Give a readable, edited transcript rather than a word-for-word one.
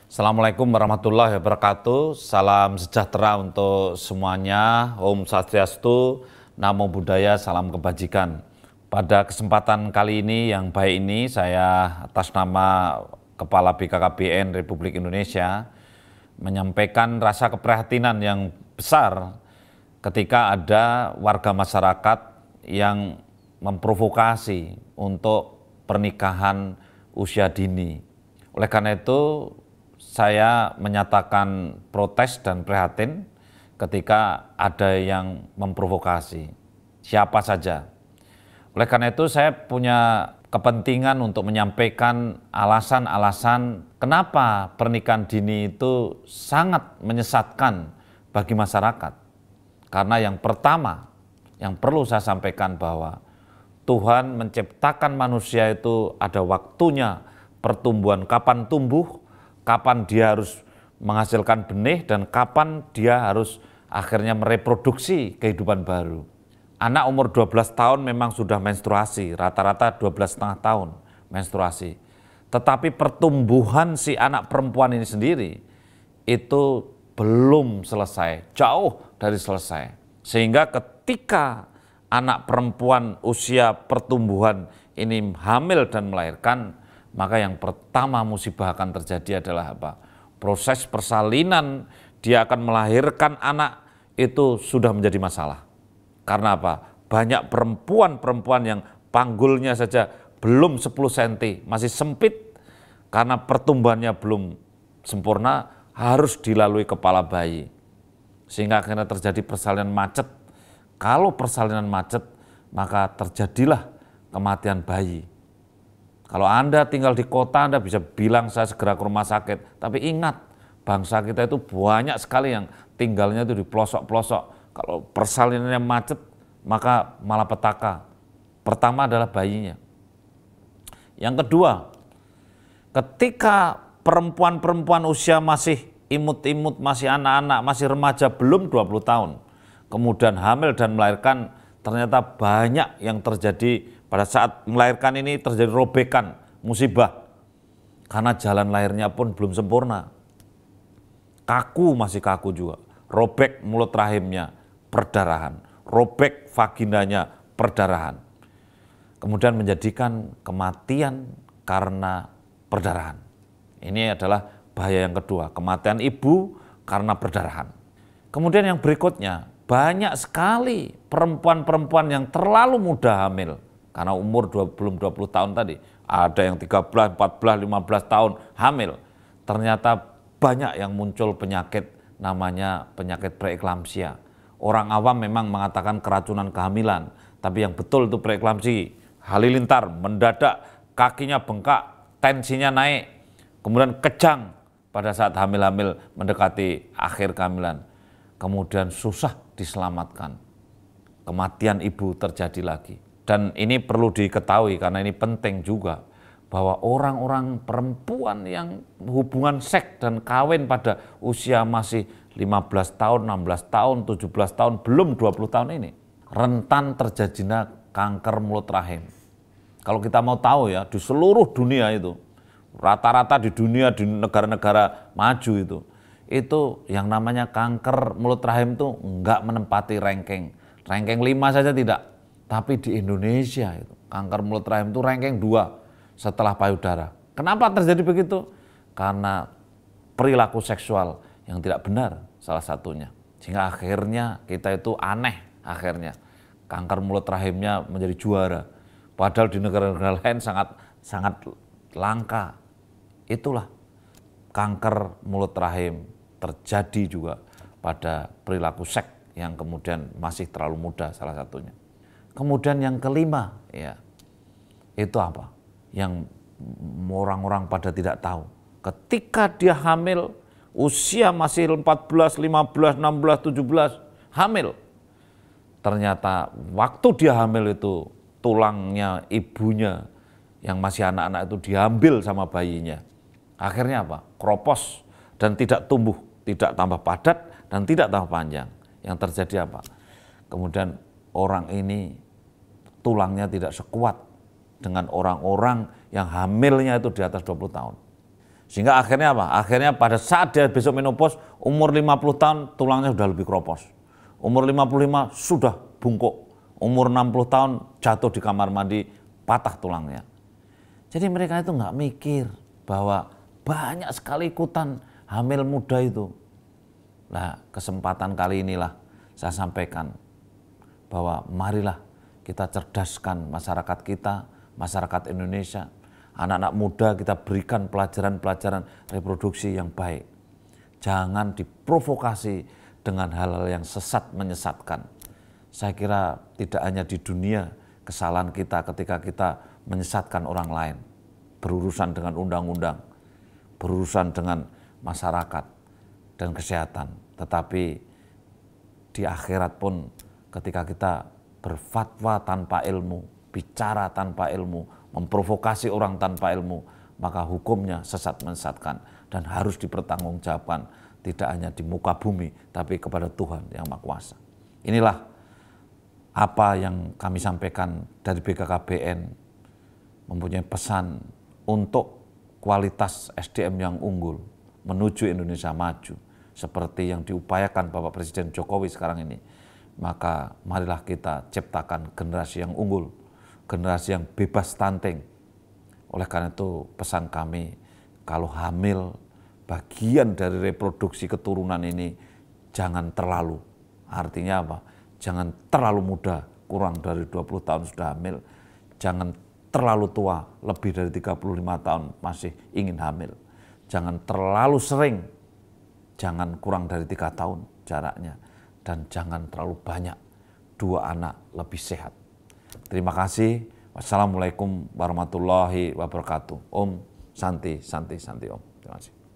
Assalamualaikum warahmatullahi wabarakatuh. Salam sejahtera untuk semuanya. Om Swastiastu, Namo Buddhaya, salam kebajikan. Pada kesempatan kali ini yang baik ini, saya atas nama Kepala BKKBN Republik Indonesia menyampaikan rasa keprihatinan yang besar ketika ada warga masyarakat yang memprovokasi untuk pernikahan usia dini. Oleh karena itu, saya menyatakan protes dan prihatin ketika ada yang memprovokasi, siapa saja. Oleh karena itu saya punya kepentingan untuk menyampaikan alasan-alasan kenapa pernikahan dini itu sangat menyesatkan bagi masyarakat. Karena yang pertama yang perlu saya sampaikan bahwa Tuhan menciptakan manusia itu ada waktunya pertumbuhan, kapan tumbuh, kapan dia harus menghasilkan benih, dan kapan dia harus akhirnya mereproduksi kehidupan baru. Anak umur 12 tahun memang sudah menstruasi, rata-rata 12,5 tahun menstruasi. Tetapi pertumbuhan si anak perempuan ini sendiri itu belum selesai, jauh dari selesai. Sehingga ketika anak perempuan usia pertumbuhan ini hamil dan melahirkan, maka yang pertama musibah akan terjadi adalah apa? Proses persalinan, dia akan melahirkan anak itu sudah menjadi masalah. Karena apa? Banyak perempuan-perempuan yang panggulnya saja belum 10 cm, masih sempit karena pertumbuhannya belum sempurna, harus dilalui kepala bayi. Sehingga akhirnya terjadi persalinan macet. Kalau persalinan macet, maka terjadilah kematian bayi. Kalau Anda tinggal di kota, Anda bisa bilang saya segera ke rumah sakit. Tapi ingat, bangsa kita itu banyak sekali yang tinggalnya itu di pelosok-pelosok. Kalau persalinannya macet, maka malapetaka. Pertama adalah bayinya. Yang kedua, ketika perempuan-perempuan usia masih imut-imut, masih anak-anak, masih remaja, belum 20 tahun, kemudian hamil dan melahirkan, ternyata banyak yang terjadi. Pada saat melahirkan ini terjadi robekan, musibah. Karena jalan lahirnya pun belum sempurna. Kaku, masih kaku juga. Robek mulut rahimnya, perdarahan. Robek vaginanya, perdarahan. Kemudian menjadikan kematian karena perdarahan. Ini adalah bahaya yang kedua, kematian ibu karena perdarahan. Kemudian yang berikutnya, banyak sekali perempuan-perempuan yang terlalu muda hamil. Karena umur belum 20 tahun tadi, ada yang 13, 14, 15 tahun hamil. Ternyata banyak yang muncul penyakit namanya penyakit preeklamsia. Orang awam memang mengatakan keracunan kehamilan, tapi yang betul itu preeklamsi. Halilintar, mendadak, kakinya bengkak, tensinya naik, kemudian kejang pada saat hamil-hamil mendekati akhir kehamilan. Kemudian susah diselamatkan. Kematian ibu terjadi lagi. Dan ini perlu diketahui karena ini penting juga, bahwa orang-orang perempuan yang hubungan seks dan kawin pada usia masih 15 tahun, 16 tahun, 17 tahun, belum 20 tahun ini, rentan terjadinya kanker mulut rahim. Kalau kita mau tahu ya, di seluruh dunia itu, rata-rata di dunia, di negara-negara maju itu yang namanya kanker mulut rahim itu enggak menempati ranking 5 saja tidak. Tapi di Indonesia itu kanker mulut rahim itu ranking 2 setelah payudara. Kenapa terjadi begitu? Karena perilaku seksual yang tidak benar salah satunya. Sehingga akhirnya kita itu aneh akhirnya. Kanker mulut rahimnya menjadi juara. Padahal di negara-negara lain sangat langka. Itulah kanker mulut rahim terjadi juga pada perilaku seks yang kemudian masih terlalu muda salah satunya. Kemudian yang kelima, ya, itu apa? Yang orang-orang pada tidak tahu. Ketika dia hamil, usia masih 14, 15, 16, 17, hamil. Ternyata waktu dia hamil itu, tulangnya ibunya yang masih anak-anak itu diambil sama bayinya. Akhirnya apa? Kropos dan tidak tumbuh, tidak tambah padat dan tidak tambah panjang. Yang terjadi apa? Kemudian orang ini tulangnya tidak sekuat dengan orang-orang yang hamilnya itu di atas 20 tahun. Sehingga akhirnya apa? Akhirnya pada saat dia besok menopause, umur 50 tahun tulangnya sudah lebih keropos. Umur 55 sudah bungkuk. Umur 60 tahun jatuh di kamar mandi, patah tulangnya. Jadi mereka itu nggak mikir bahwa banyak sekali ikutan hamil muda itu. Nah, kesempatan kali inilah saya sampaikan bahwa marilah kita cerdaskan masyarakat kita, masyarakat Indonesia. Anak-anak muda kita berikan pelajaran-pelajaran reproduksi yang baik. Jangan diprovokasi dengan hal-hal yang sesat menyesatkan. Saya kira tidak hanya di dunia kesalahan kita ketika kita menyesatkan orang lain, berurusan dengan undang-undang, berurusan dengan masyarakat dan kesehatan. Tetapi di akhirat pun ketika kita berfatwa tanpa ilmu, bicara tanpa ilmu, memprovokasi orang tanpa ilmu, maka hukumnya sesat menyesatkan dan harus dipertanggungjawabkan tidak hanya di muka bumi tapi kepada Tuhan yang Maha Kuasa. Inilah apa yang kami sampaikan dari BKKBN, mempunyai pesan untuk kualitas SDM yang unggul menuju Indonesia maju seperti yang diupayakan Bapak Presiden Jokowi sekarang ini. Maka marilah kita ciptakan generasi yang unggul, generasi yang bebas stunting. Oleh karena itu pesan kami, kalau hamil bagian dari reproduksi keturunan ini jangan terlalu. Artinya apa? Jangan terlalu muda, kurang dari 20 tahun sudah hamil. Jangan terlalu tua, lebih dari 35 tahun masih ingin hamil. Jangan terlalu sering, jangan kurang dari 3 tahun jaraknya. Dan jangan terlalu banyak, 2 anak lebih sehat. Terima kasih. Wassalamualaikum warahmatullahi wabarakatuh. Om Santi, Santi, Santi Om. Terima kasih.